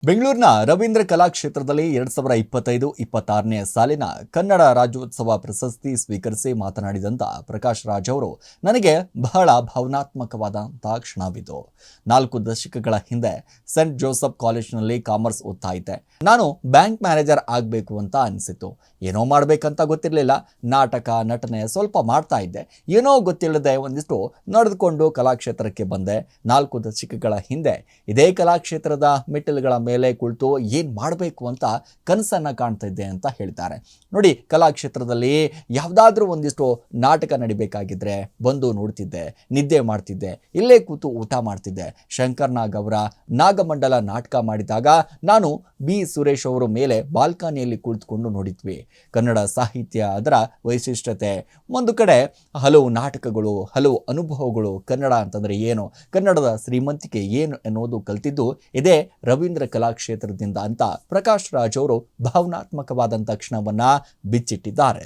ಬೆಂಗಳೂರಿನ ರವೀಂದ್ರ ಕಲಾಕ್ಷೇತ್ರದಲ್ಲಿ 2025-26ನೇ ಸಾಲಿನ ಕನ್ನಡ ರಾಜ್ಯೋತ್ಸವ ಪ್ರಶಸ್ತಿ ಸ್ವೀಕರಿಸಿ ಮಾತನಾಡಿದಂಥ ಪ್ರಕಾಶ್ ರಾಜ್ ಅವರು ನನಗೆ ಬಹಳ ಭಾವನಾತ್ಮಕವಾದಂಥ ಕ್ಷಣವಿದು. 4 ದಶಕಗಳ ಹಿಂದೆ ಸೆಂಟ್ ಜೋಸೆಫ್ ಕಾಲೇಜಿನಲ್ಲಿ ಕಾಮರ್ಸ್ ಓದ್ತಾ ಇದ್ದೆ. ನಾನು ಬ್ಯಾಂಕ್ ಮ್ಯಾನೇಜರ್ ಆಗಬೇಕು ಅಂತ ಅನಿಸಿತು. ಏನೋ ಮಾಡಬೇಕಂತ ಗೊತ್ತಿರಲಿಲ್ಲ. ನಾಟಕ ನಟನೆ ಸ್ವಲ್ಪ ಮಾಡ್ತಾ ಇದ್ದೆ. ಏನೋ ಗೊತ್ತಿಲ್ಲದೆ ಒಂದಿಷ್ಟು ನಡೆದುಕೊಂಡು ಕಲಾಕ್ಷೇತ್ರಕ್ಕೆ ಬಂದೆ. 4 ದಶಕಗಳ ಹಿಂದೆ ಇದೇ ಕಲಾಕ್ಷೇತ್ರದ ಮೆಟ್ಟಿಲುಗಳ ಮೇಲೆ ಕುಳಿತು ಏನು ಮಾಡಬೇಕು ಅಂತ ಕನಸನ್ನು ಕಾಣ್ತಾ ಇದ್ದೆ ಅಂತ ಹೇಳ್ತಾರೆ. ನೋಡಿ, ಕಲಾಕ್ಷೇತ್ರದಲ್ಲಿ ಯಾವುದಾದ್ರೂ ಒಂದಿಷ್ಟು ನಾಟಕ ನಡಿಬೇಕಾಗಿದ್ರೆ ಬಂದು ನೋಡ್ತಿದ್ದೆ, ನಿದ್ದೆ ಮಾಡ್ತಿದ್ದೆ, ಇಲ್ಲೇ ಕೂತು ಊಟ ಮಾಡ್ತಿದ್ದೆ. ಶಂಕರ್ನಾಗ್ ಅವರ ನಾಗಮಂಡಲ ನಾಟಕ ಮಾಡಿದಾಗ ನಾನು ಬಿ ಸುರೇಶ್ ಅವರ ಮೇಲೆ ಬಾಲ್ಕನಿಯಲ್ಲಿ ಕುಳಿತುಕೊಂಡು ನೋಡಿದ್ವಿ. ಕನ್ನಡ ಸಾಹಿತ್ಯ, ಅದರ ವೈಶಿಷ್ಟ್ಯತೆ, ಒಂದು ಕಡೆ ಹಲವು ನಾಟಕಗಳು, ಹಲವು ಅನುಭವಗಳು, ಕನ್ನಡ ಅಂತಂದರೆ ಏನು, ಕನ್ನಡದ ಶ್ರೀಮಂತಿಕೆ ಏನು ಎನ್ನುವುದು ಕಲ್ತಿದ್ದು ಇದೇ ರವೀಂದ್ರ ಕಲಾಕ್ಷೇತ್ರದಿಂದ ಅಂತ ಪ್ರಕಾಶ್ ರಾಜ್ ಅವರು ಭಾವನಾತ್ಮಕವಾದಂಥ ಕ್ಷಣವನ್ನ ಬಿಚ್ಚಿಟ್ಟಿದ್ದಾರೆ.